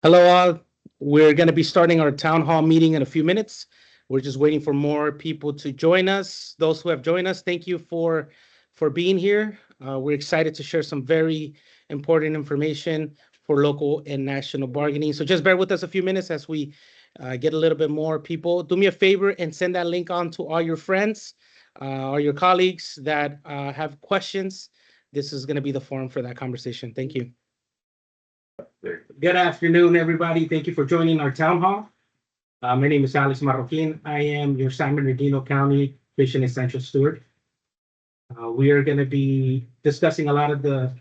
Hello, all. We're going to be starting our town hall meeting in a few minutes. We're just waiting for more people to join us. Those who have joined us, thank you for being here. We're excited to share some very important information for local and national bargaining. So just bear with us a few minutes as we get a little bit more people. Do me a favor and send that link on to all your friends, all your colleagues that have questions. This is going to be the forum for that conversation. Thank you. Good afternoon, everybody. Thank you for joining our town hall. My name is Alex Marroquin. I am your San Bernardino County Fish and Essential Steward. We are going to be discussing a lot of the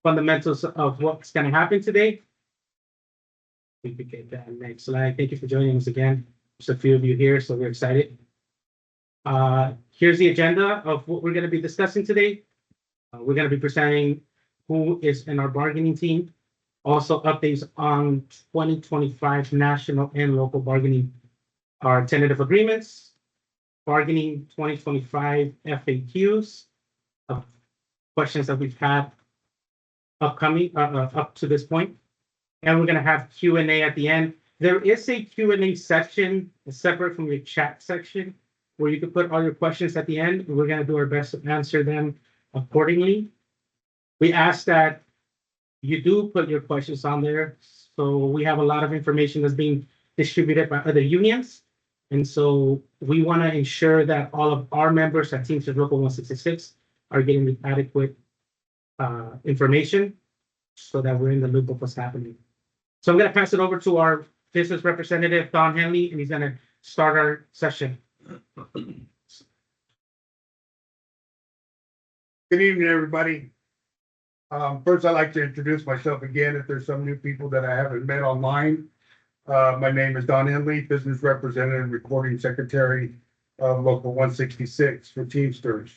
fundamentals of what's going to happen today. We could get that next slide. Thank you for joining us again. There's a few of you here, so we're excited. Here's the agenda of what we're going to be discussing today. We're going to be presenting who is in our bargaining team. Also, updates on 2025 national and local bargaining, our tentative agreements, bargaining 2025 FAQs, questions that we've had upcoming up to this point, and we're going to have Q&A at the end. There is a Q&A section separate from your chat section where you can put all your questions at the end. We're going to do our best to answer them accordingly. We ask that you do put your questions on there. So we have a lot of information that's being distributed by other unions. And so we want to ensure that all of our members at Teamsters Local 166 are getting the adequate information so that we're in the loop of what's happening. So I'm going to pass it over to our business representative, Don Henley, and he's going to start our session. Good evening, everybody. First, I'd like to introduce myself again if there's some new people that I haven't met online. My name is Don Henley, Business Representative and Recording Secretary of Local 166 for Teamsters.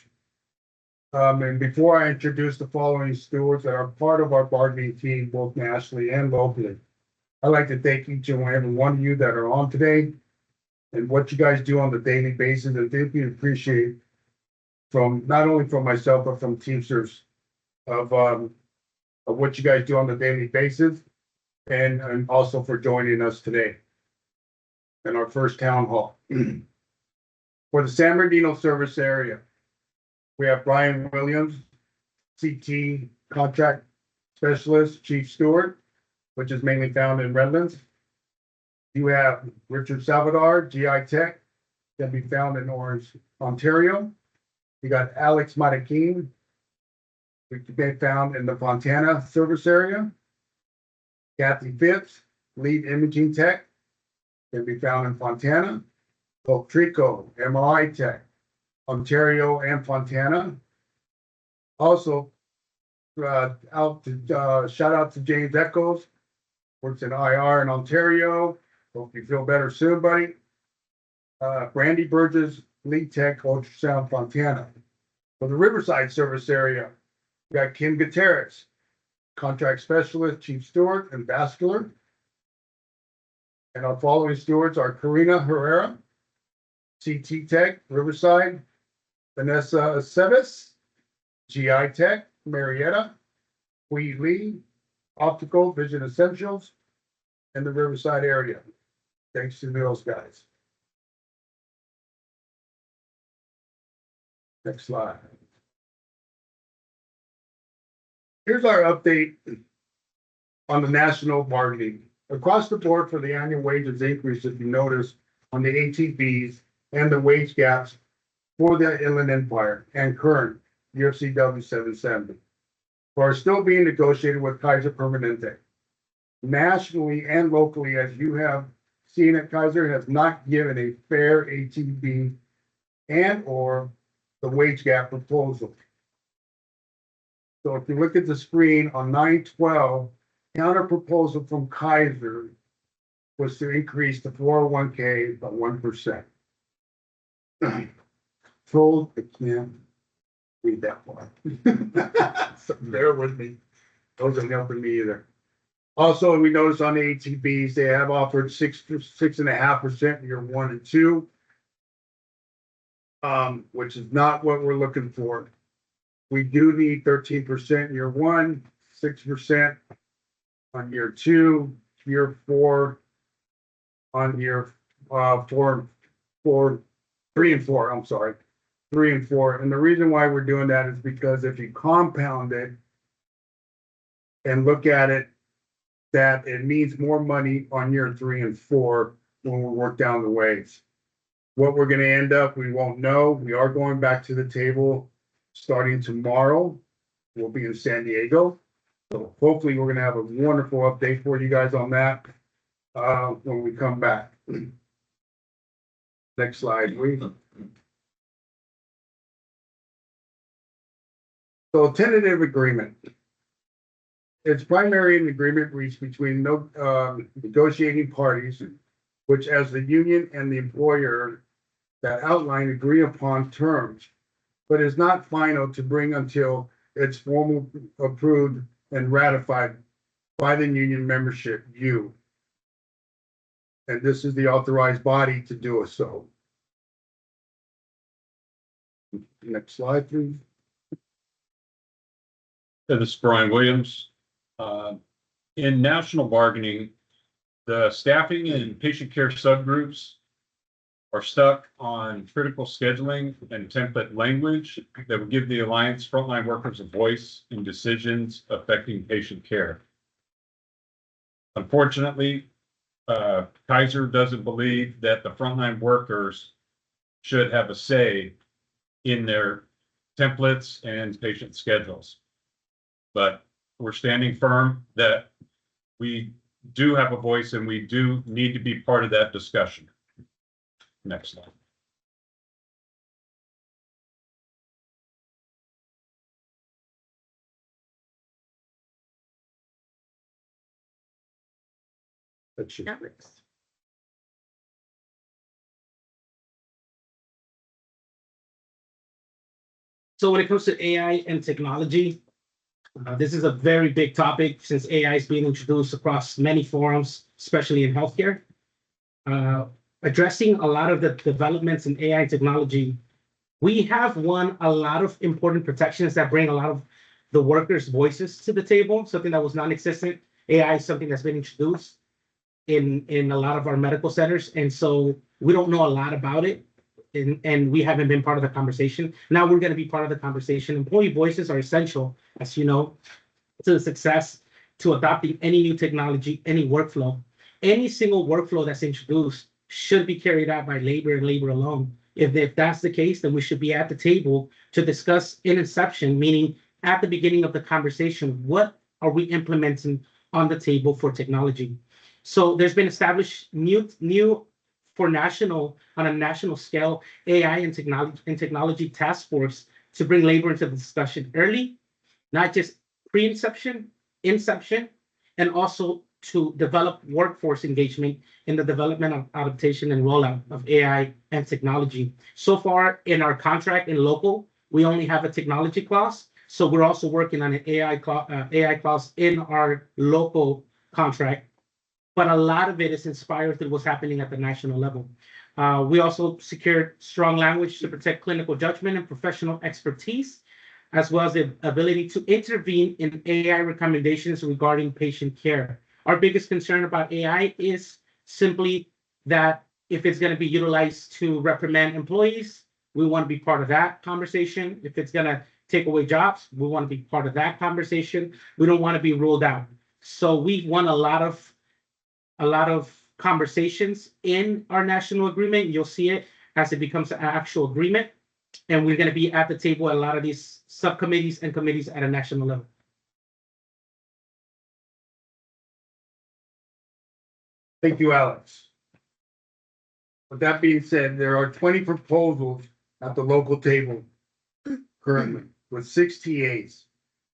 And before I introduce the following stewards that are part of our bargaining team, both nationally and locally, I'd like to thank each and every one of you that are on today and what you guys do on the daily basis. I deeply appreciate from not only from myself, but from Teamsters of what you guys do on the daily basis, and also for joining us today in our first town hall. For the San Bernardino service area, we have Brian Williams, CT Contract Specialist, Chief Steward, which is mainly found in Redlands. You have Richard Salvador, GI Tech, can be found in Orange, Ontario. You got Alex Mariquin, which can be found in the Fontana service area. Kathy Phipps, Lead Imaging Tech, can be found in Fontana. Both Trico, MRI Tech, Ontario and Fontana. Also, shout out to James Echoes, works in IR in Ontario. Hope you feel better soon, buddy. Brandy Burgess, Lead Tech, Ultrasound, Fontana. For the Riverside service area, we got Kim Gutierrez, Contract Specialist, Chief Steward, and Vascular. And our following stewards are Karina Herrera, CT Tech, Riverside, Vanessa Aceves, GI Tech, Marietta, Hui Lee, Optical Vision Essentials, in the Riverside area. Thanks to those guys. Next slide. Here's our update on the national bargaining. Across the board for the annual wages increase, if you notice on the ATBs and the wage gaps for the Inland Empire and current UFCW 770 are still being negotiated with Kaiser Permanente. Nationally and locally, as you have seen it, Kaiser has not given a fair ATB and or the wage gap proposal. So if you look at the screen on 9/12, counter proposal from Kaiser was to increase the 401k by 1%. Told I can't read that part. So bear with me. Those aren't helping me either. Also, we noticed on the ATBs, they have offered 6.5% in year 1 and 2, which is not what we're looking for. We do need 13% in year 1, 6% on year 2, year 4 on year 3 and 4, I'm sorry, 3 and 4. And the reason why we're doing that is because if you compound it and look at it, that it means more money on year 3 and 4 when we work down the ways. What we're gonna end up, we won't know. We are going back to the table starting tomorrow. We'll be in San Diego. So hopefully we're gonna have a wonderful update for you guys on that when we come back. Next slide, please. So tentative agreement. It's primary an agreement reached between negotiating parties, which as the union and the employer that outline agree upon terms, but is not final to bring until it's formal approved and ratified by the union membership, you. And this is the authorized body to do so. Next slide, please. This is Brian Williams. In national bargaining, the staffing and patient care subgroups are stuck on critical scheduling and template language that would give the Alliance frontline workers a voice in decisions affecting patient care. Unfortunately, Kaiser doesn't believe that the frontline workers should have a say in their templates and patient schedules. But we're standing firm that we do have a voice and we do need to be part of that discussion. Next slide. That's you. So when it comes to AI and technology, this is a very big topic since AI is being introduced across many forums, especially in healthcare. Addressing a lot of the developments in AI technology, we have won a lot of important protections that bring a lot of the workers' voices to the table, something that was non-existent. AI is something that's been introduced in a lot of our medical centers, and so we don't know a lot about it, and we haven't been part of the conversation. Now we're going to be part of the conversation. Employee voices are essential, as you know, to the success to adopting any new technology, any workflow. Any single workflow that's introduced should be carried out by labor and labor alone. If that's the case, then we should be at the table to discuss in inception, meaning at the beginning of the conversation, what are we implementing on the table for technology? So there's been established new for on a national scale, AI and technology task force to bring labor into the discussion early, not just pre-inception, inception, and also to develop workforce engagement in the development of adaptation and rollout of AI and technology. So far in our contract in local, we only have a technology clause. So we're also working on an AI clause in our local contract, but a lot of it is inspired through what's happening at the national level. We also secured strong language to protect clinical judgment and professional expertise, as well as the ability to intervene in AI recommendations regarding patient care. Our biggest concern about AI is simply that if it's going to be utilized to reprimand employees, we want to be part of that conversation. If it's going to take away jobs, we want to be part of that conversation. We don't want to be ruled out. So we won a lot of conversations in our national agreement. You'll see it as it becomes an actual agreement. And we're going to be at the table at a lot of these subcommittees and committees at a national level. Thank you, Alex. With that being said, there are 20 proposals at the local table currently with 6 TAs.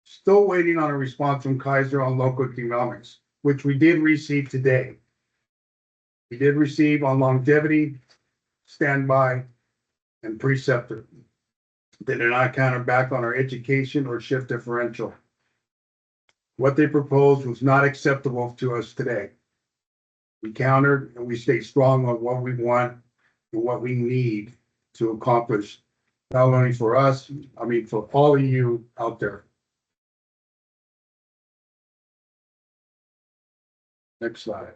Still waiting on a response from Kaiser on local economics, which we did receive today. We did receive on longevity, standby, and preceptor. They did not counter back on our education or shift differential. What they proposed was not acceptable to us today. We countered and we stayed strong on what we want and what we need to accomplish, not only for us, I mean, for all of you out there. Next slide.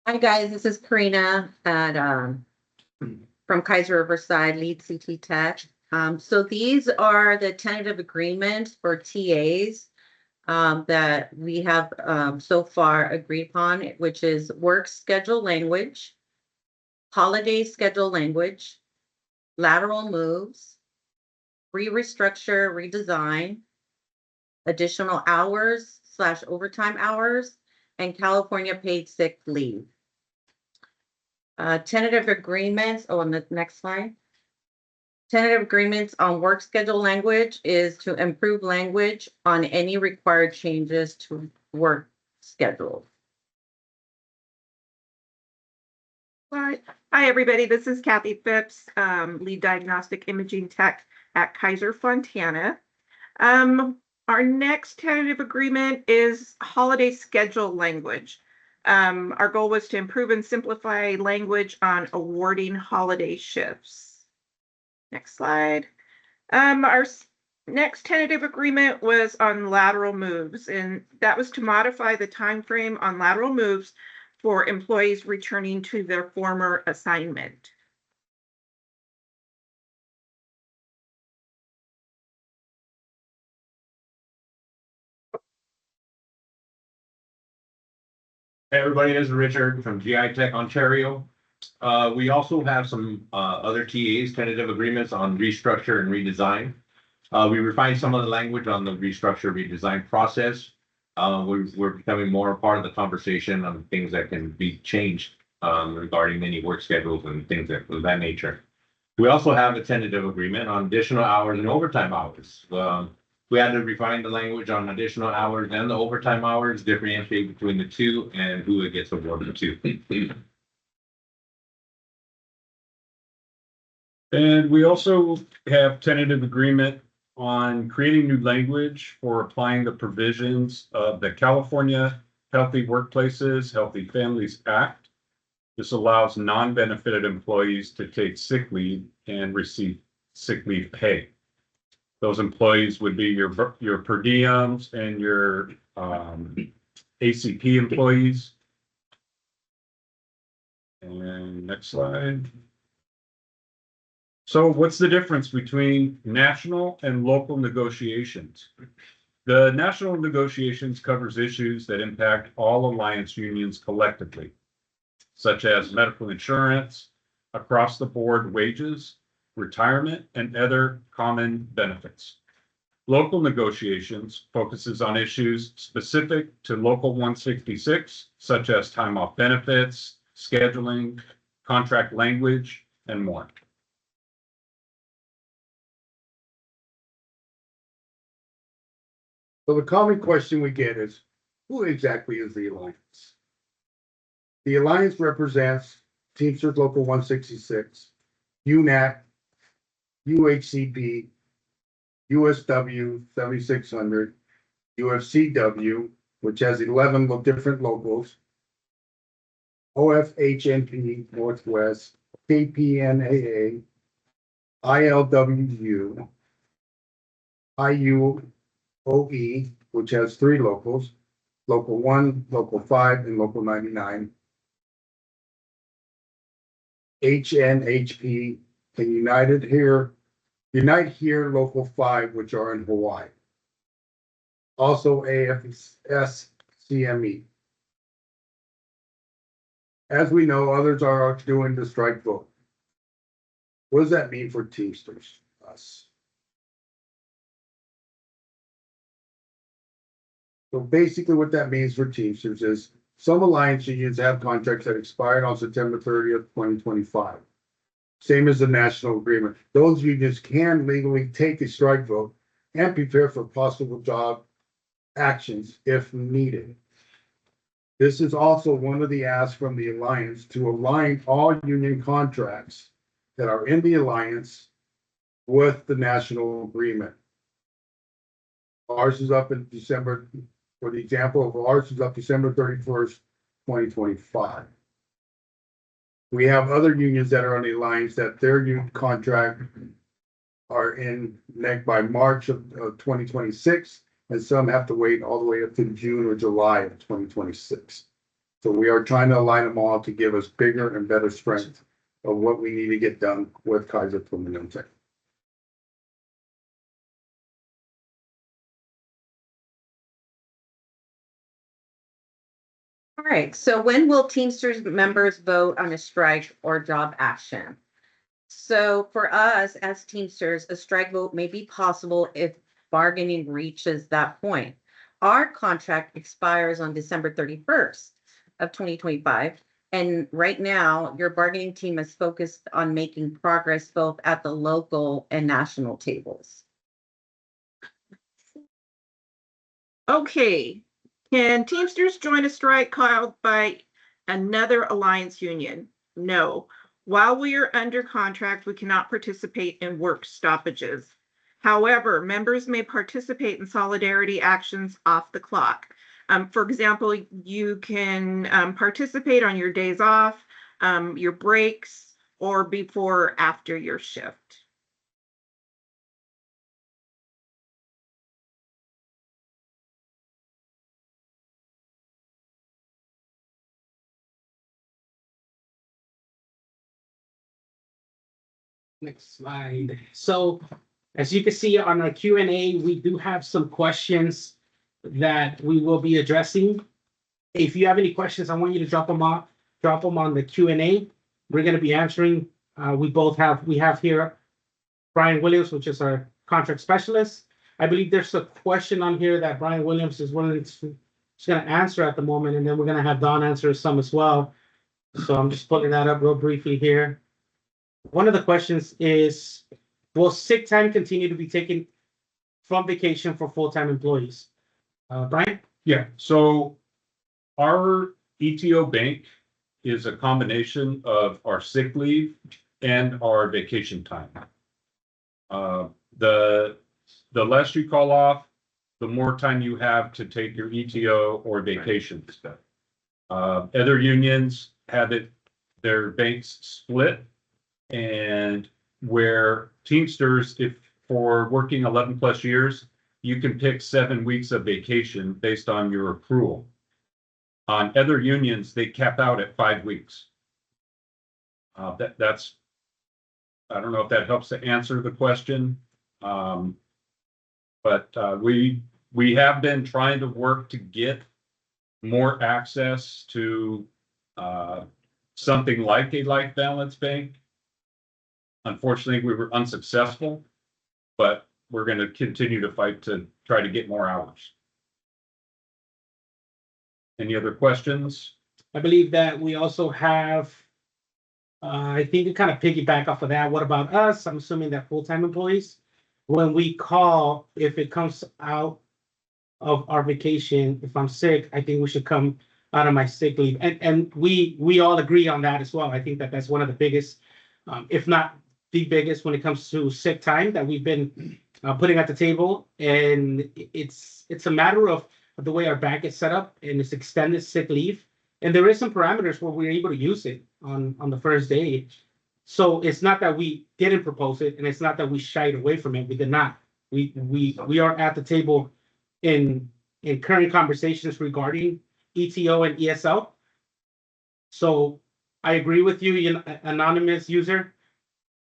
Hi, guys, this is Karina from Kaiser Riverside, lead CT Tech. So these are the tentative agreements for TAs that we have so far agreed upon, which is work schedule language, holiday schedule language, lateral moves, restructure, redesign, additional hours / overtime hours, and California paid sick leave. Tentative agreements, on the next slide. Tentative agreements on work schedule language is to improve language on any required changes to work schedule. Hi, everybody. This is Kathy Phipps, lead diagnostic imaging tech at Kaiser Fontana. Our next tentative agreement is holiday schedule language. Our goal was to improve and simplify language on awarding holiday shifts. Next slide. Our next tentative agreement was on lateral moves, and that was to modify the time frame on lateral moves for employees returning to their former assignment. Hey everybody, this is Richard from GI Tech Ontario. We also have some other TAs, tentative agreements on restructure and redesign. We refined some of the language on the restructure redesign process. We're becoming more a part of the conversation on things that can be changed regarding any work schedules and things of that nature. We also have a tentative agreement on additional hours and overtime hours. We had to refine the language on additional hours and the overtime hours, differentiate between the two and who it gets awarded to. And we also have tentative agreement on creating new language for applying the provisions of the California Healthy Workplaces, Healthy Families Act. This allows non-benefited employees to take sick leave and receive sick leave pay. Those employees would be your per diems and your ACP employees. And next slide. So what's the difference between national and local negotiations? The national negotiations covers issues that impact all alliance unions collectively, such as medical insurance, across the board wages, retirement, and other common benefits. Local negotiations focuses on issues specific to Local 166, such as time off benefits, scheduling, contract language, and more. So the common question we get is, who exactly is the Alliance? The Alliance represents Teamsters Local 166, UNAC, UHCP, USW 7600, UFCW, which has 11 different locals, OFHNP Northwest, KPNAA, ILWU, IUOE, which has 3 locals, Local 1, Local 5, and Local 99, HNHP, and Unite Here Local 5, which are in Hawaii. Also AFSCME. As we know, others are doing the strike vote. What does that mean for Teamsters, us? So basically what that means for Teamsters is some alliance unions have contracts that expired on September 30th, 2025. Same as the national agreement. Those unions can legally take a strike vote and prepare for possible job actions if needed. This is also one of the asks from the alliance to align all union contracts that are in the alliance with the national agreement. Ours is up in December, for the example of ours is up December 31st, 2025. We have other unions that are on the alliance that their union contract are in neck by March of 2026, and some have to wait all the way up to June or July of 2026. So we are trying to align them all to give us bigger and better strength of what we need to get done with Kaiser Permanente. All right, so when will Teamsters members vote on a strike or job action? So for us as Teamsters, a strike vote may be possible if bargaining reaches that point. Our contract expires on December 31st of 2025. And right now, your bargaining team is focused on making progress both at the local and national tables. Okay, can Teamsters join a strike called by another alliance union? No. While we are under contract, we cannot participate in work stoppages. However, members may participate in solidarity actions off the clock. For example, you can participate on your days off, your breaks, or before or after your shift. Next slide. So as you can see on our Q&A, we do have some questions that we will be addressing. If you have any questions, I want you to drop them on the Q&A. We're going to be answering. We have here Brian Williams, which is our contract specialist. I believe there's a question on here that Brian Williams is going to answer at the moment, and then we're going to have Don answer some as well. So I'm just pulling that up real briefly here. One of the questions is, will sick time continue to be taken from vacation for full-time employees? Brian? Yeah, so our ETO bank is a combination of our sick leave and our vacation time. The less you call off, the more time you have to take your ETO or vacations. Other unions have their banks split, and where Teamsters, if for working 11 plus years, you can pick 7 weeks of vacation based on your accrual. On other unions, they cap out at 5 weeks. That's, I don't know if that helps to answer the question. But we have been trying to work to get more access to something like a life balance bank. Unfortunately, we were unsuccessful, but we're going to continue to fight to try to get more hours. Any other questions? I believe that we also have, I think to kind of piggyback off of that, what about us? I'm assuming that full-time employees, when we call, if it comes out of our vacation, if I'm sick, I think we should come out of my sick leave. And we all agree on that as well. I think that that's one of the biggest, if not the biggest, when it comes to sick time that we've been putting at the table. And it's a matter of the way our bank is set up, and it's extended sick leave. And there is some parameters where we're able to use it on the first day. So it's not that we didn't propose it, and it's not that we shied away from it. We did not. We are at the table in current conversations regarding ETO and ESL. So I agree with you, anonymous user.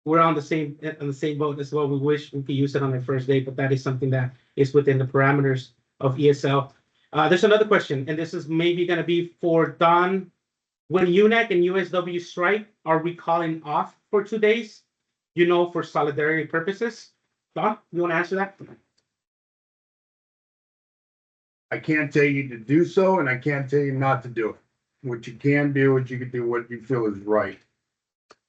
We're on the same boat as well. We wish we could use it on the first day, but that is something that is within the parameters of ESL. There's another question, and this is maybe going to be for Don. When UNEC and USW strike, are we calling off for 2 days? For solidarity purposes? Don, you want to answer that? I can't tell you to do so, and I can't tell you not to do it. What you can do is you can do what you feel is right.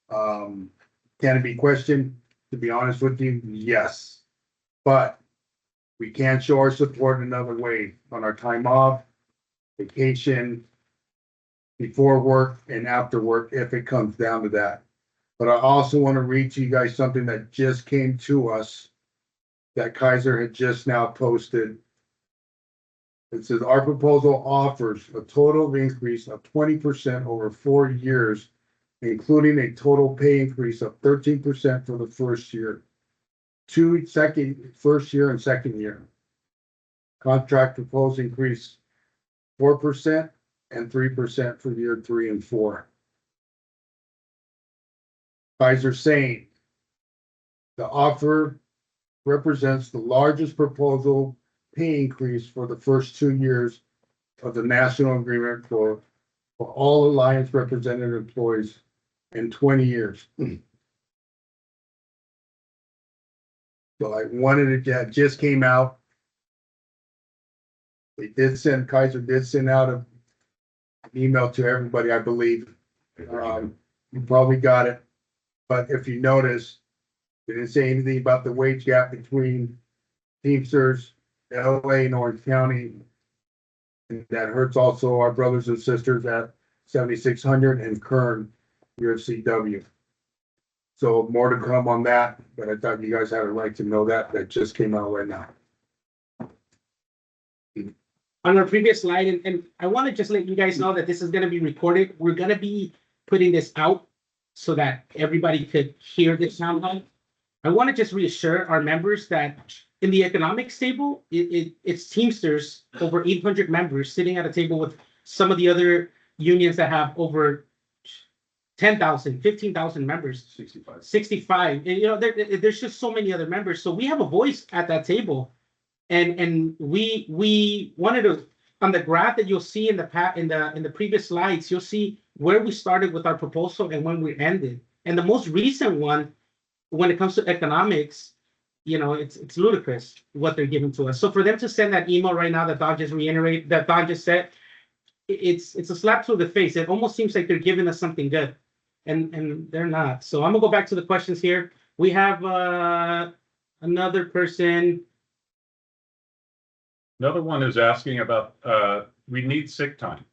Can it be questioned? To be honest with you, yes. But we can show our support another way on our time off, vacation, before work and after work, if it comes down to that. But I also want to read to you guys something that just came to us that Kaiser had just now posted. It says our proposal offers a total increase of 20% over 4 years, including a total pay increase of 13% for the first year. first year and second year. Contract proposed increase 4% and 3% for year 3 and 4. Kaiser saying the offer represents the largest proposal pay increase for the first 2 years of the national agreement for all Alliance represented employees in 20 years. So I wanted it, that just came out. Kaiser did send out an email to everybody, I believe. You probably got it. But if you notice, they didn't say anything about the wage gap between Teamsters, LA and Orange County. And that hurts also our brothers and sisters at 7600 and Kern UFCW. So more to come on that, but I thought you guys had a right to know that. That just came out right now. On our previous slide, and I want to just let you guys know that this is going to be recorded. We're going to be putting this out so that everybody could hear this sound hole. I want to just reassure our members that in the economics table, it's Teamsters, over 800 members sitting at a table with some of the other unions that have over 10,000, 15,000 members. 65. And, you know, there's just so many other members. So we have a voice at that table. And we wanted to, on the graph that you'll see in the previous slides, you'll see where we started with our proposal and when we ended. And the most recent one, when it comes to economics, you know, it's ludicrous what they're giving to us. So for them to send that email right now that Don just said, it's a slap to the face. It almost seems like they're giving us something good, and they're not. So I'm gonna go back to the questions here. We have another person. Another one is asking about, we need sick time.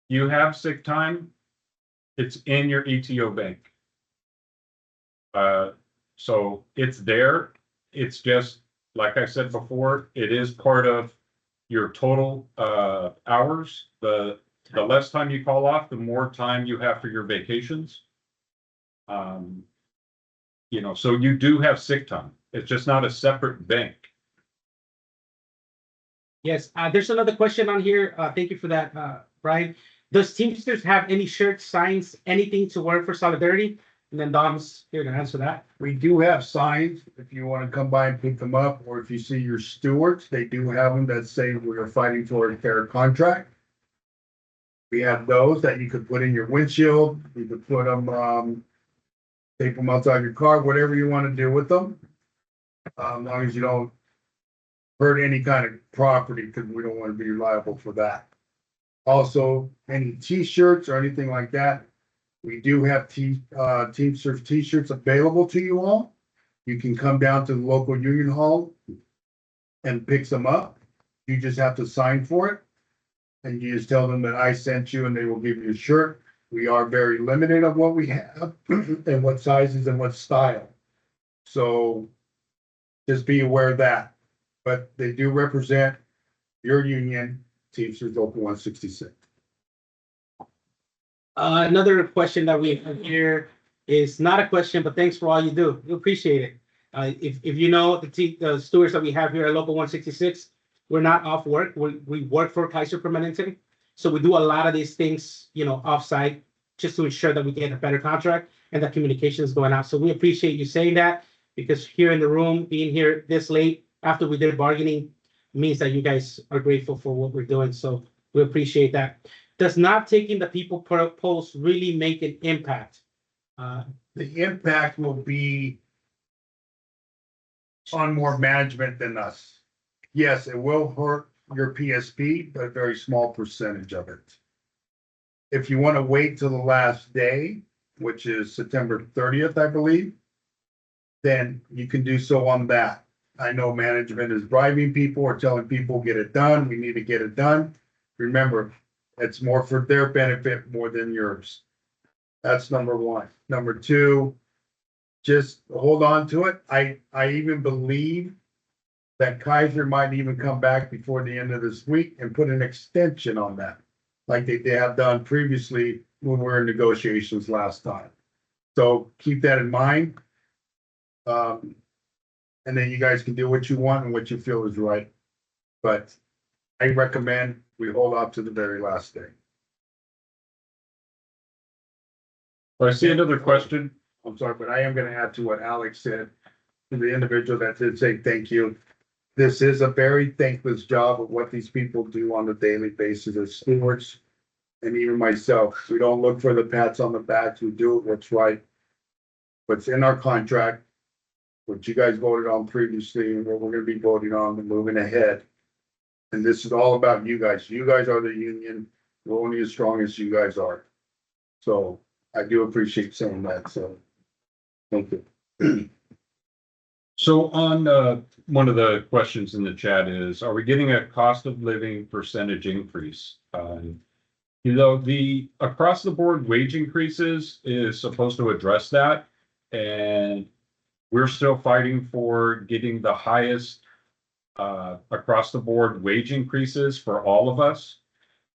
You have sick time, it's in your ETO bank. So it's there. It's just, like I said before, it is part of your total hours. The less time you call off, the more time you have for your vacations. You know, so you do have sick time. It's just not a separate bank. Yes, there's another question on here. Thank you for that, Brian. Does Teamsters have any shirts, signs, anything to wear for solidarity? And then Dom's here to answer that. We do have signs if you want to come by and pick them up, or if you see your stewards, they do have them that say we are fighting for a fair contract. We have those that you could put in your windshield. You could put them, tape them outside your car, whatever you want to do with them. As long as you don't hurt any kind of property, because we don't want to be liable for that. Also, any t-shirts or anything like that, we do have Teamsters t-shirts available to you all. You can come down to the local union hall and pick some up. You just have to sign for it. And you just tell them that I sent you and they will give you a shirt. We are very limited on what we have and what sizes and what style. So just be aware of that. But they do represent your union, Teamsters Local 166. Another question that we have here is not a question, but thanks for all you do. We appreciate it. If you know the stewards that we have here at Local 166, we're not off work. We work for Kaiser Permanente. So we do a lot of these things, you know, offsite, just to ensure that we get a better contract and that communication is going out. So we appreciate you saying that, because here in the room, being here this late after we did bargaining means that you guys are grateful for what we're doing. So we appreciate that. Does not taking the people per post really make an impact? The impact will be on more management than us. Yes, it will hurt your PSP, but a very small percentage of it. If you want to wait till the last day, which is September 30th, I believe, then you can do so on that. I know management is bribing people or telling people, get it done. We need to get it done. Remember, it's more for their benefit more than yours. That's number one. Number two, just hold on to it. I even believe that Kaiser might even come back before the end of this week and put an extension on that, like they have done previously when we were in negotiations last time. So keep that in mind. and then you guys can do what you want and what you feel is right. But I recommend we hold off to the very last day. I see another question. I'm sorry, but I am gonna add to what Alex said, to the individual that did say thank you. This is a very thankless job of what these people do on a daily basis as stewards. And even myself, we don't look for the pats on the backs, we do what's right. What's in our contract, what you guys voted on previously, and what we're gonna be voting on and moving ahead. And this is all about you guys. You guys are the union. We're only as strong as you guys are. So I do appreciate saying that, so. Thank you. So on one of the questions in the chat is, are we getting a cost of living percentage increase? You know, the across the board wage increases is supposed to address that. And we're still fighting for getting the highest across the board wage increases for all of us.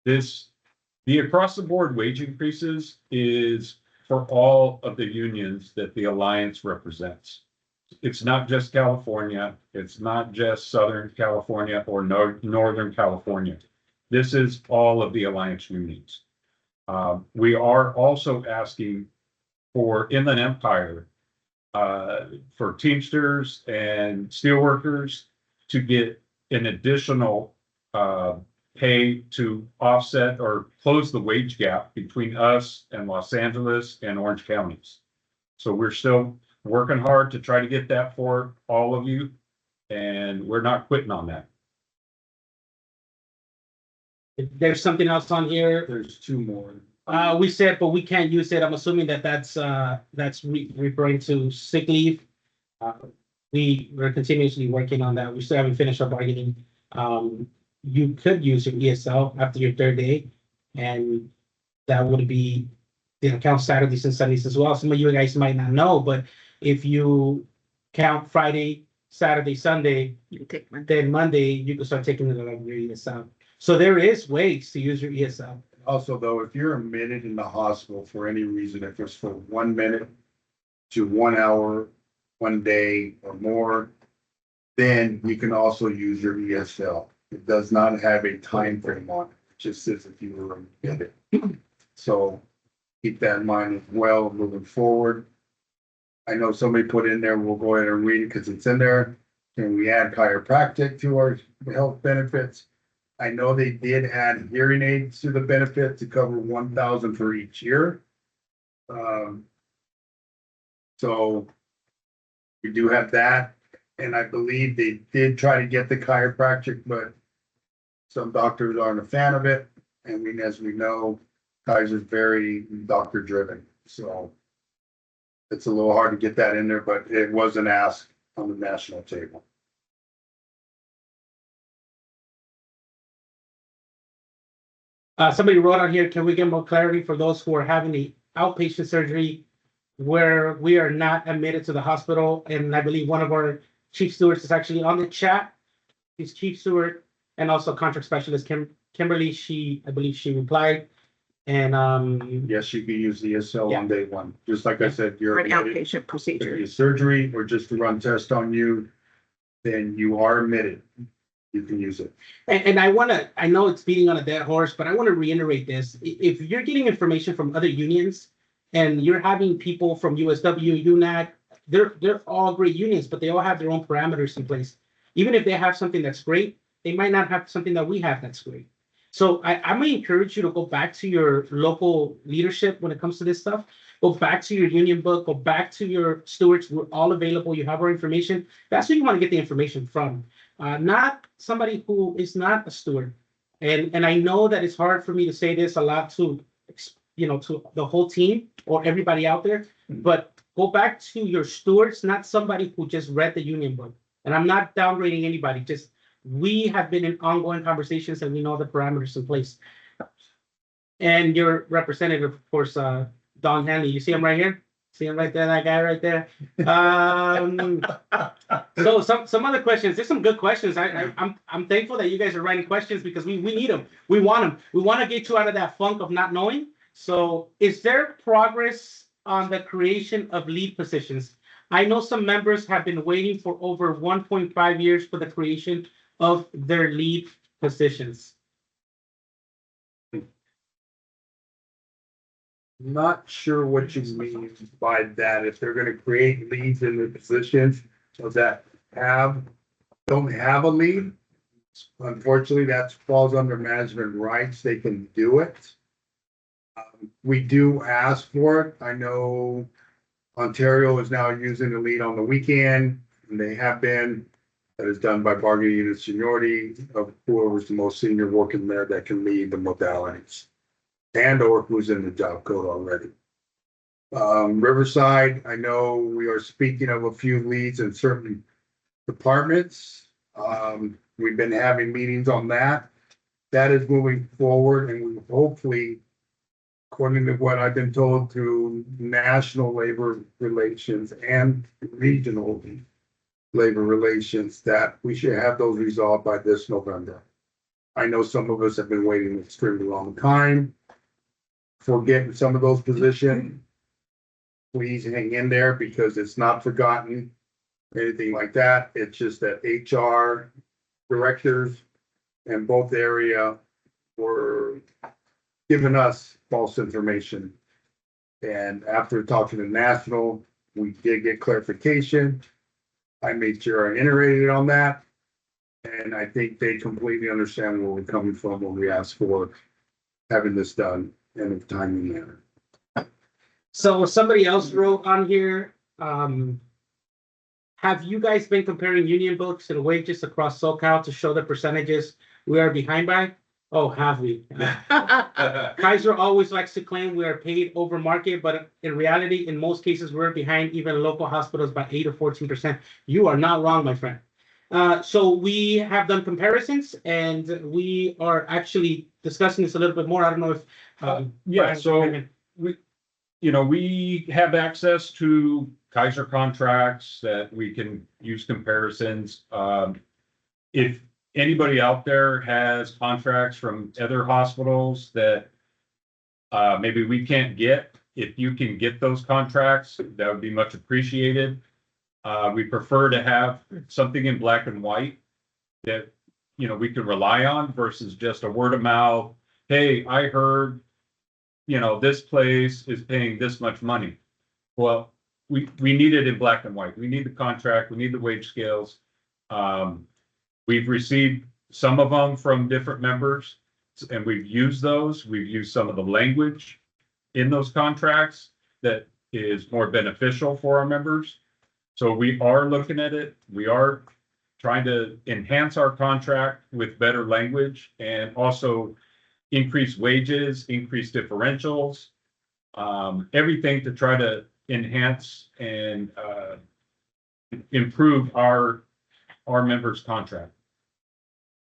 The across the board wage increases is for all of the unions that the Alliance represents. It's not just California. It's not just Southern California or Northern California. This is all of the Alliance unions. We are also asking for Inland Empire, for Teamsters and steelworkers to get an additional pay to offset or close the wage gap between us and Los Angeles and Orange counties. So we're still working hard to try to get that for all of you, and we're not quitting on that. There's something else on here. There's two more. We said, but we can't use it. I'm assuming that's referring to sick leave. We're continuously working on that. We still haven't finished our bargaining. You could use your ESL after your third day, and that would be, count Saturdays and Sundays as well. Some of you guys might not know, but if you count Friday, Saturday, Sunday, You take one. then Monday, you can start taking it like your ESL. So there is ways to use your ESL. Also, though, if you're admitted in the hospital for any reason, if it's for 1 minute to 1 hour, 1 day or more, then you can also use your ESL. It does not have a time frame on it. It just says if you were admitted. So keep that in mind as well moving forward. I know somebody put in there, we'll go ahead and read it because it's in there. Can we add chiropractic to our health benefits? I know they did add hearing aids to the benefit to cover 1,000 for each year. So we do have that, and I believe they did try to get the chiropractic, but some doctors aren't a fan of it. And as we know, Kaiser's very doctor driven, so it's a little hard to get that in there, but it was an ask on the national table. Somebody wrote on here, can we get more clarity for those who are having the outpatient surgery where we are not admitted to the hospital? And I believe one of our chief stewards is actually on the chat. He's chief steward and also contract specialist Kimberly. I believe she replied. And Yes, you can use the ESL Yeah. on day one, just like I said, For you're an admitted. outpatient If procedure. it's surgery or just to run tests on you, then you are admitted. You can use it. And I know it's beating on a dead horse, but I want to reiterate this. If you're getting information from other unions and you're having people from USW, UNAC, they're all great unions, but they all have their own parameters in place. Even if they have something that's great, they might not have something that we have that's great. So I'm gonna encourage you to go back to your local leadership when it comes to this stuff. Go back to your union book, go back to your stewards. We're all available. You have our information. That's where you want to get the information from. Not somebody who is not a steward. And I know that it's hard for me to say this a lot to the whole team or everybody out there, but go back to your stewards, not somebody who just read the union book. And I'm not downgrading anybody, just we have been in ongoing conversations and we know the parameters in place. And your representative, of course, Don Hanley, you see him right here? See him right there, that guy right there. So some other questions. There's some good questions. I'm thankful that you guys are writing questions because we need them. We want them. We want to get you out of that funk of not knowing. So is there progress on the creation of lead positions? I know some members have been waiting for over 1.5 years for the creation of their lead positions. Not sure what you mean by that, if they're gonna create leads in the positions that don't have a lead. Unfortunately, that falls under management rights, they can do it. We do ask for it, I know Ontario is now using the lead on the weekend, and they have been. That is done by bargaining unit seniority of whoever's the most senior working there that can lead the modalities. And or who's in the job code already. Riverside, I know we are speaking of a few leads in certain departments. We've been having meetings on that. That is moving forward, and we hopefully, according to what I've been told through national labor relations and regional labor relations, that we should have those resolved by this November. I know some of us have been waiting an extremely long time for getting some of those positions. Please hang in there because it's not forgotten, anything like that. It's just that HR directors in both area were giving us false information. And after talking to National, we did get clarification. I made sure I iterated on that. And I think they completely understand where we're coming from when we ask for having this done in a timely manner. So somebody else wrote on here, have you guys been comparing union books and wages across SoCal to show the percentages we are behind by? Oh, have we? Kaiser always likes to claim we are paid over market, but in reality, in most cases, we're behind even local hospitals by 8 or 14%. You are not wrong, my friend. So we have done comparisons, and we are actually discussing this a little bit more. I don't know if Yeah, so we have access to Kaiser contracts that we can use comparisons. If anybody out there has contracts from other hospitals that maybe we can't get, if you can get those contracts, that would be much appreciated. We prefer to have something in black and white that, we can rely on versus just a word of mouth. Hey, I heard, this place is paying this much money. Well, we need it in black and white. We need the contract. We need the wage scales. We've received some of them from different members, and we've used those. We've used some of the language in those contracts that is more beneficial for our members. So we are looking at it. We are trying to enhance our contract with better language and also increase wages, increase differentials, everything to try to enhance and improve our members' contract.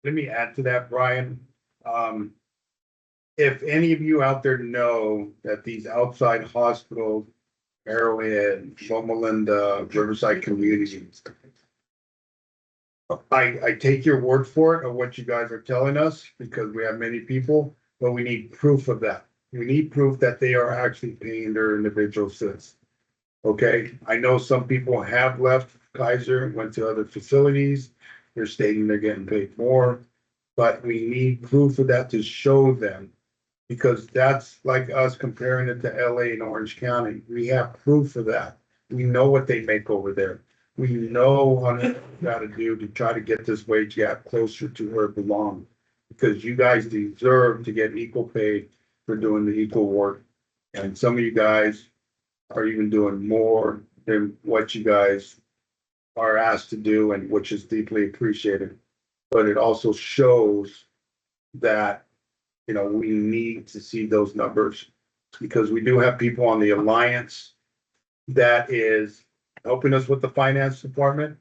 Let me add to that, Brian. If any of you out there know that these outside hospitals, Arrowhead, Loma Linda, Riverside communities, I take your word for it of what you guys are telling us because we have many people, but we need proof of that. We need proof that they are actually paying their individual cents. Okay, I know some people have left Kaiser and went to other facilities. They're stating they're getting paid more, but we need proof of that to show them. Because that's like us comparing it to LA and Orange County. We have proof of that. We know what they make over there. We know what we gotta do to try to get this wage gap closer to where it belongs. Because you guys deserve to get equal pay for doing the equal work. And some of you guys are even doing more than what you guys are asked to do, and which is deeply appreciated. But it also shows that we need to see those numbers because we do have people on the alliance that is helping us with the finance department.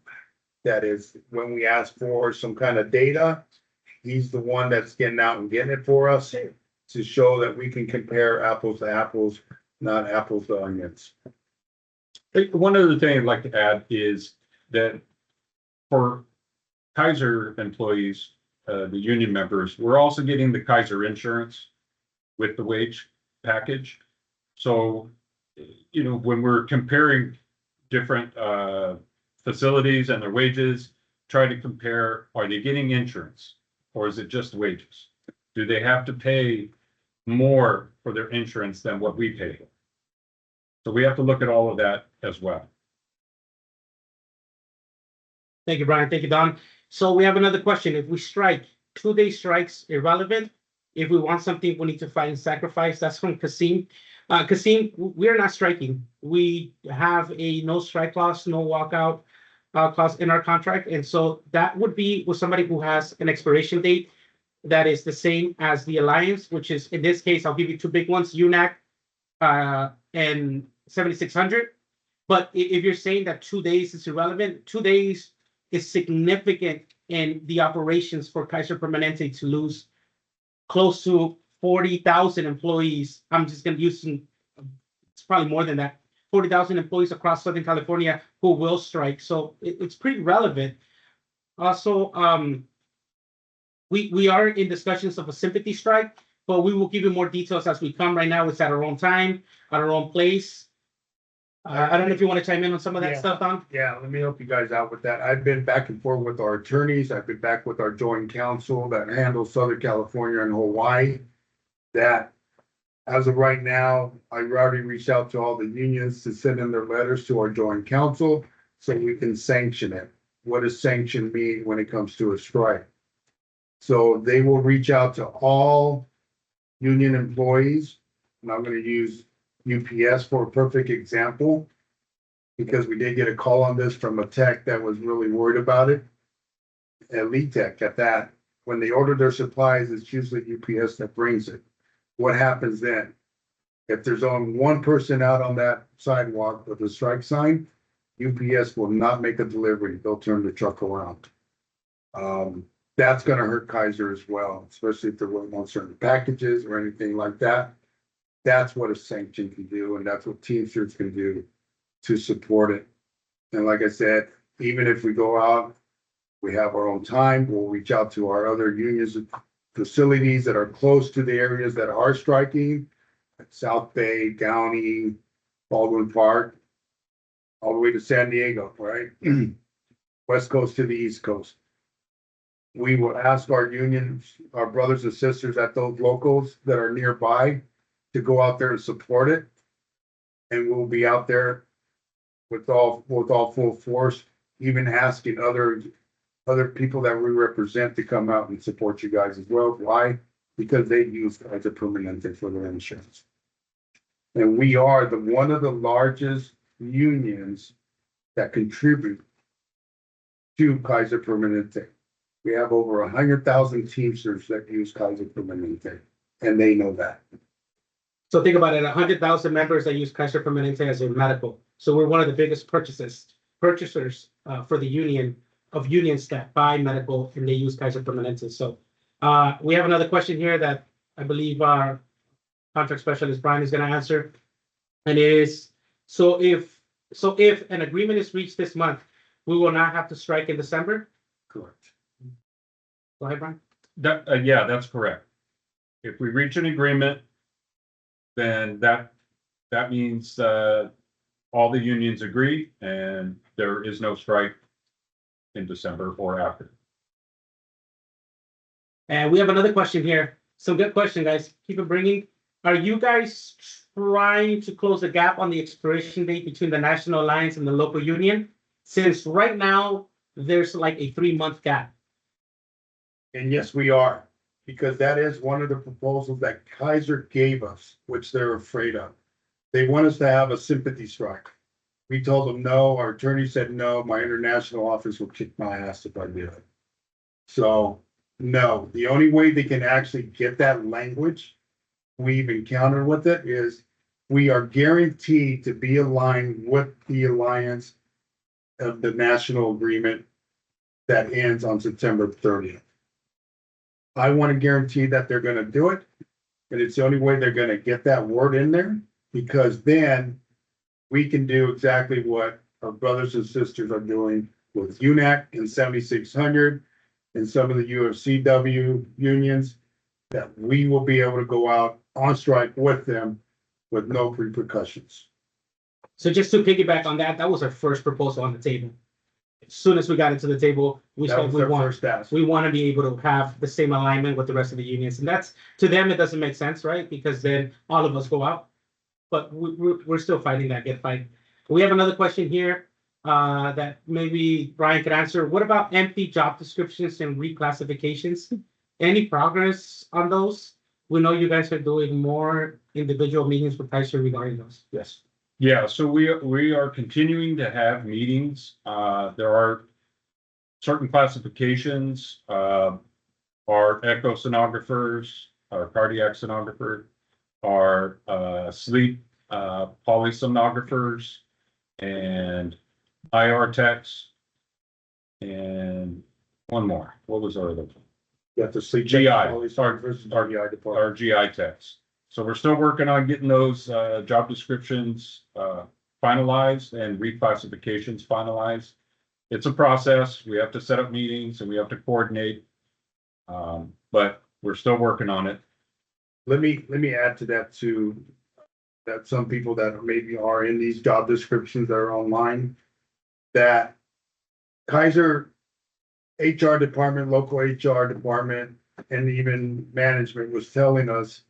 That is when we ask for some kind of data, he's the one that's getting out and getting it for us to show that we can compare apples to apples, not apples to onions. One other thing I'd like to add is that for Kaiser employees, the union members, we're also getting the Kaiser insurance with the wage package. So, when we're comparing different facilities and their wages, try to compare, are they getting insurance? Or is it just wages? Do they have to pay more for their insurance than what we pay? So we have to look at all of that as well. Thank you, Brian. Thank you, Don. So we have another question. If we strike, 2-day strikes irrelevant. If we want something, we need to find sacrifice. That's from Kasim. Kasim, we're not striking. We have a no strike clause, no walkout clause in our contract. And so that would be with somebody who has an expiration date that is the same as the Alliance, which is, in this case, I'll give you two big ones, UNAC and 7600. But if you're saying that 2 days is irrelevant, 2 days is significant in the operations for Kaiser Permanente to lose close to 40,000 employees. I'm just going to use some, it's probably more than that, 40,000 employees across Southern California who will strike. So it's pretty relevant. Also, we are in discussions of a sympathy strike, but we will give you more details as we come. Right now, it's at our own time, at our own place. I don't know if you want to chime in on some of that stuff, Don? Yeah, let me help you guys out with that. I've been back and forth with our attorneys. I've been back with our joint counsel that handles Southern California and Hawaii. That as of right now, I've already reached out to all the unions to send in their letters to our joint counsel so we can sanction it. What does sanction mean when it comes to a strike? So they will reach out to all union employees, and I'm going to use UPS for a perfect example, because we did get a call on this from a tech that was really worried about it. A lead tech at that. When they order their supplies, it's usually UPS that brings it. What happens then? If there's only one person out on that sidewalk with a strike sign, UPS will not make a delivery. They'll turn the truck around. That's going to hurt Kaiser as well, especially if they're waiting on certain packages or anything like that. That's what a sanction can do, and that's what Teamsters can do to support it. And like I said, even if we go out, we have our own time, we'll reach out to our other unions and facilities that are close to the areas that are striking, like South Bay, Downey, Baldwin Park, all the way to San Diego, right? West Coast to the East Coast. We will ask our unions, our brothers and sisters at those locals that are nearby to go out there and support it. And we'll be out there with all full force, even asking other people that we represent to come out and support you guys as well. Why? Because they use Kaiser Permanente for their insurance. And we are one of the largest unions that contribute to Kaiser Permanente. We have over 100,000 Teamsters that use Kaiser Permanente, and they know that. So think about it, 100,000 members that use Kaiser Permanente as a medical. So we're one of the biggest purchasers for the union of unions that buy medical, and they use Kaiser Permanente. So we have another question here that I believe our contract specialist Brian is going to answer, and it is: so if an agreement is reached this month, we will not have to strike in December? Correct. Go ahead, Brian. Yeah, that's correct. If we reach an agreement, then that means all the unions agree and there is no strike in December or after. And we have another question here. Some good question, guys. Keep it bringing. Are you guys trying to close the gap on the expiration date between the National Alliance and the local union? Since right now, there's like a 3-month gap. And yes, we are, because that is one of the proposals that Kaiser gave us, which they're afraid of. They want us to have a sympathy strike. We told them no, our attorney said no, my international office will kick my ass if I do it. So, no, the only way they can actually get that language we've encountered with it is we are guaranteed to be aligned with the alliance of the national agreement that ends on September 30th. I want to guarantee that they're going to do it, and it's the only way they're going to get that word in there, because then we can do exactly what our brothers and sisters are doing with UNAC and 7600 and some of the UFCW unions, that we will be able to go out on strike with them with no repercussions. So just to piggyback on that, that was our first proposal on the table. As soon as we got into the table, we That said was we their want, first ask. we want to be able to have the same alignment with the rest of the unions. And that's, to them, it doesn't make sense, right? Because then all of us go out. But we're still fighting that good fight. We have another question here that maybe Brian could answer. What about empty job descriptions and reclassifications? Any progress on those? We know you guys are doing more individual meetings with Kaiser regarding those. Yes. Yeah, so we are continuing to have meetings. There are certain classifications, our echo sonographers, our cardiac sonographer, our sleep polysonographers, and IR techs, and one more. What was our other one? You have to sleep. GI. Versus RGI department. Our GI techs. So we're still working on getting those job descriptions finalized and reclassifications finalized. It's a process. We have to set up meetings and we have to coordinate. But we're still working on it. Let me add to that too, that some people that maybe are in these job descriptions that are online, that Kaiser HR department, local HR department, and even management was telling us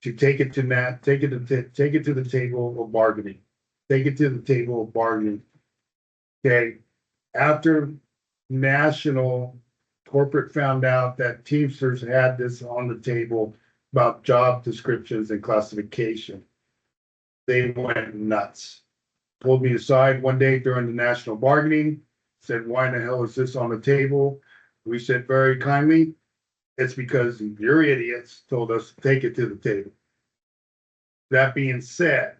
to take it to the table of bargaining. Take it to the table of bargaining. Okay, after national corporate found out that Teamsters had this on the table about job descriptions and classification, they went nuts. Pulled me aside one day during the national bargaining, said, why in the hell is this on the table? We said very kindly, it's because your idiots told us to take it to the table. That being said,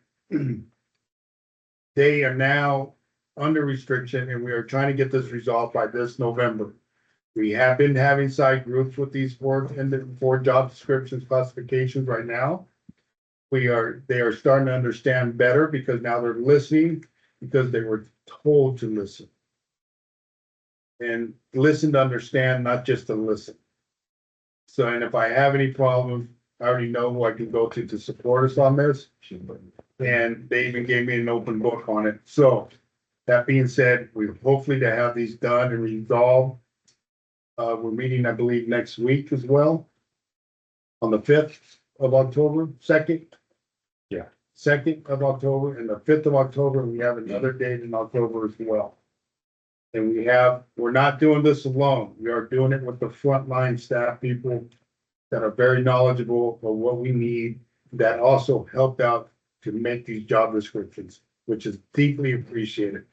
they are now under restriction and we are trying to get this resolved by this November. We have been having side groups with these four job descriptions classifications right now. They are starting to understand better because now they're listening because they were told to listen. And listen to understand, not just to listen. So, and if I have any problems, I already know who I can go to support us on this. And they even gave me an open book on it. So that being said, we hopefully to have these done and resolved. We're meeting, I believe, next week as well. On the 5th of October, 2nd. Yeah. 2nd of October and the 5th of October, we have another date in October as well. And we're not doing this alone. We are doing it with the frontline staff people that are very knowledgeable of what we need, that also helped out to make these job descriptions, which is deeply appreciated.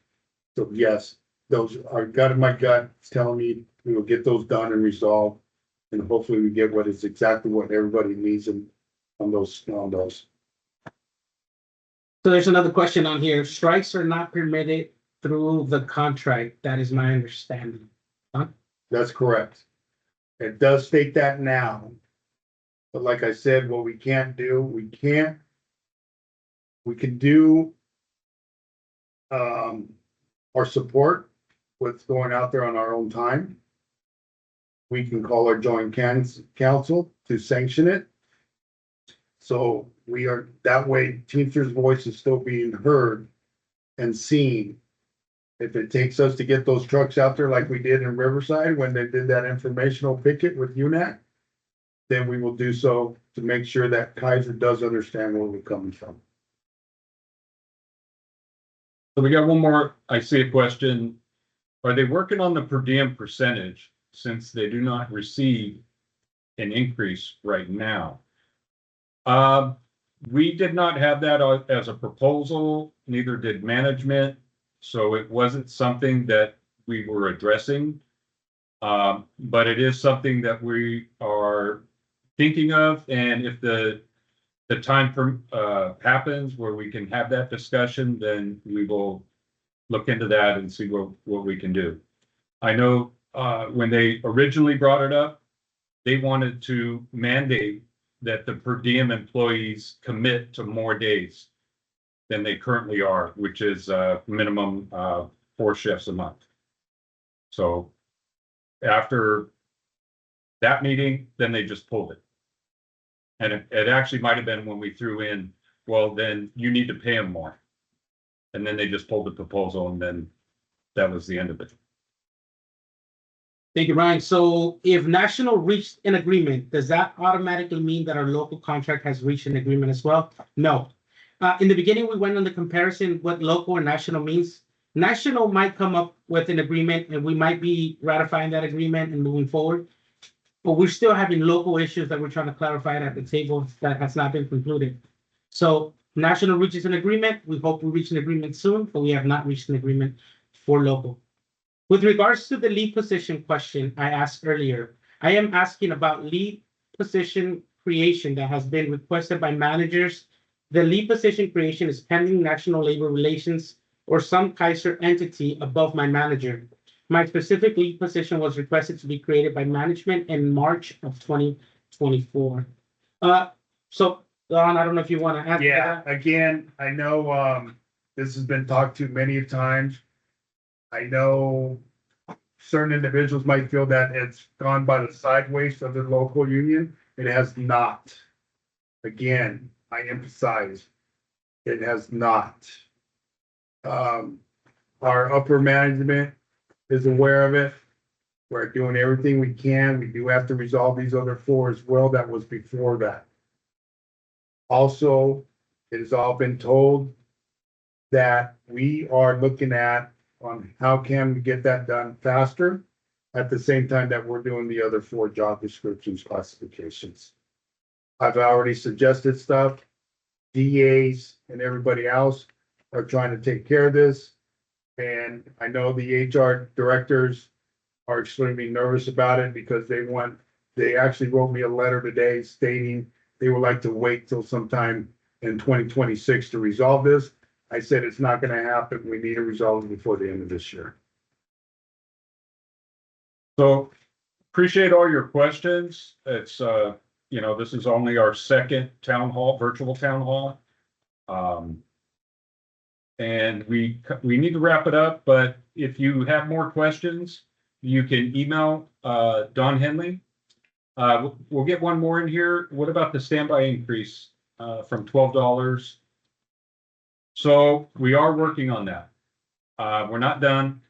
So yes, those are gut in my gut telling me we will get those done and resolved. And hopefully we get what is exactly what everybody needs on those. So there's another question on here. Strikes are not permitted through the contract. That is my understanding. That's correct. It does state that now. But like I said, what we can't do, we can do our support with going out there on our own time. We can call our joint council to sanction it. So we are, that way Teamsters' voice is still being heard and seen. If it takes us to get those trucks out there like we did in Riverside when they did that informational picket with UNAC, then we will do so to make sure that Kaiser does understand where we're coming from. So we got one more, I see a question. Are they working on the per diem percentage since they do not receive an increase right now? We did not have that as a proposal, neither did management. So it wasn't something that we were addressing. But it is something that we are thinking of. And if the time happens where we can have that discussion, then we will look into that and see what we can do. I know when they originally brought it up, they wanted to mandate that the per diem employees commit to more days than they currently are, which is minimum 4 shifts a month. So after that meeting, then they just pulled it. And it actually might have been when we threw in, well, then you need to pay them more. And then they just pulled the proposal and then that was the end of it. Thank you, Ryan. So if national reached an agreement, does that automatically mean that our local contract has reached an agreement as well? No. In the beginning, we went on the comparison what local and national means. National might come up with an agreement and we might be ratifying that agreement and moving forward. But we're still having local issues that we're trying to clarify at the table that has not been concluded. So national reaches an agreement. We hope we reach an agreement soon, but we have not reached an agreement for local. With regards to the lead position question I asked earlier, I am asking about lead position creation that has been requested by managers. The lead position creation is pending National Labor Relations or some Kaiser entity above my manager. My specific lead position was requested to be created by management in March of 2024. So Don, I don't know if you want to add. Yeah, again, I know this has been talked to many times. I know certain individuals might feel that it's gone by the sideways of the local union. It has not. Again, I emphasize, it has not. Our upper management is aware of it. We're doing everything we can. We do have to resolve these other four as well. That was before that. Also, it has all been told that we are looking at on how can we get that done faster at the same time that we're doing the other four job descriptions classifications. I've already suggested stuff. DAs and everybody else are trying to take care of this. And I know the HR directors are extremely nervous about it because they actually wrote me a letter today stating they would like to wait till sometime in 2026 to resolve this. I said, it's not gonna happen. We need to resolve it before the end of this year. So appreciate all your questions. It's, this is only our second town hall, virtual town hall. And we need to wrap it up, but if you have more questions, you can email Don Henley. We'll get one more in here. What about the standby increase from $12? So we are working on that. We're not done.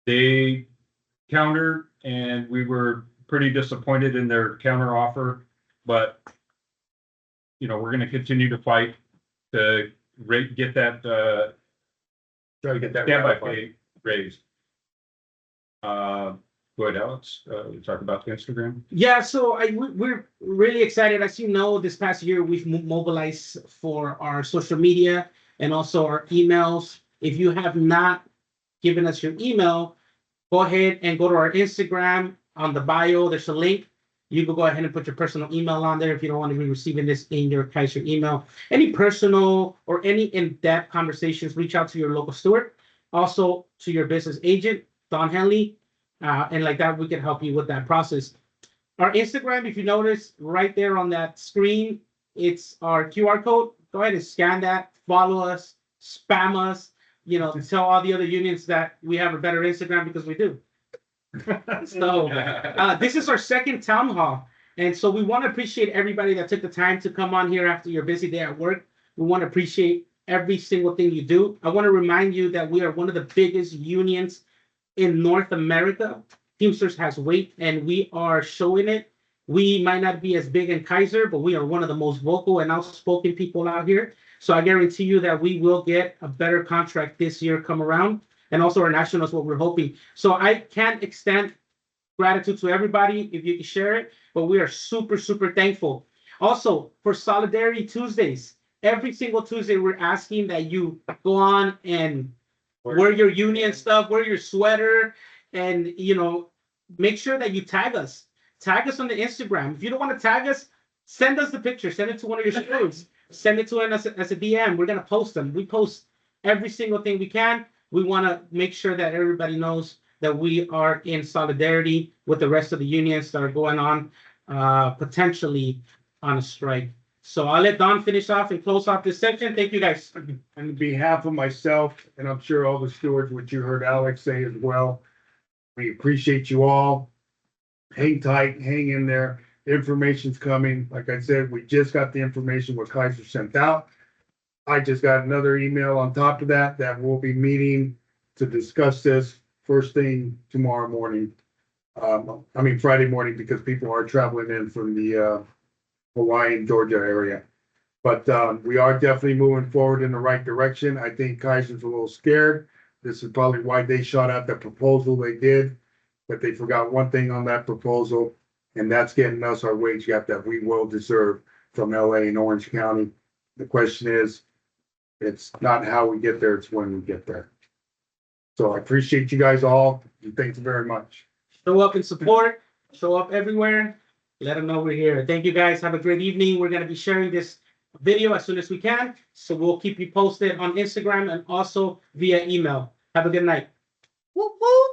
They countered and we were pretty disappointed in their counter offer, but we're going to continue to fight to get that Try to get that standby ratified. pay raised. Go ahead, Alex. We talk about the Instagram. Yeah, so we're really excited. As you know, this past year we've mobilized for our social media and also our emails. If you have not given us your email, go ahead and go to our Instagram. On the bio, there's a link. You can go ahead and put your personal email on there if you don't want to be receiving this in your Kaiser email. Any personal or any in-depth conversations, reach out to your local steward, also to your business agent, Don Henley. And like that, we can help you with that process. Our Instagram, if you notice right there on that screen, it's our QR code. Go ahead and scan that, follow us, spam us, tell all the other unions that we have a better Instagram because we do. So this is our second town hall. And so we want to appreciate everybody that took the time to come on here after your busy day at work. We want to appreciate every single thing you do. I want to remind you that we are one of the biggest unions in North America. Teamsters has weight and we are showing it. We might not be as big in Kaiser, but we are one of the most vocal and outspoken people out here. So I guarantee you that we will get a better contract this year come around. And also our national is what we're hoping. So I can't extend gratitude to everybody if you can share it, but we are super, super thankful. Also for Solidarity Tuesdays, every single Tuesday, we're asking that you go on and wear your union stuff, wear your sweater, and make sure that you tag us. Tag us on the Instagram. If you don't want to tag us, send us the picture. Send it to one of your stewards. Send it to us as a DM. We're gonna post them. We post every single thing we can. We want to make sure that everybody knows that we are in solidarity with the rest of the unions that are going on potentially on a strike. So I'll let Don finish off and close off this section. Thank you, guys. On behalf of myself, and I'm sure all the stewards, which you heard Alex say as well, we appreciate you all. Hang tight, hang in there. The information's coming. Like I said, we just got the information what Kaiser sent out. I just got another email on top of that, that we'll be meeting to discuss this first thing tomorrow morning. Friday morning, because people are traveling in from the, Hawaii, Georgia area. But, we are definitely moving forward in the right direction. I think Kaiser's a little scared. This is probably why they shot out the proposal they did, but they forgot one thing on that proposal, and that's getting us our wage gap that we will deserve from LA and Orange County. The question is, it's not how we get there, it's when we get there. So I appreciate you guys all, and thank you very much. Show up and support, show up everywhere. Let them know we're here. Thank you guys. Have a great evening. We're going to be sharing this video as soon as we can. So we'll keep you posted on Instagram and also via email. Have a good night. Woo, woo.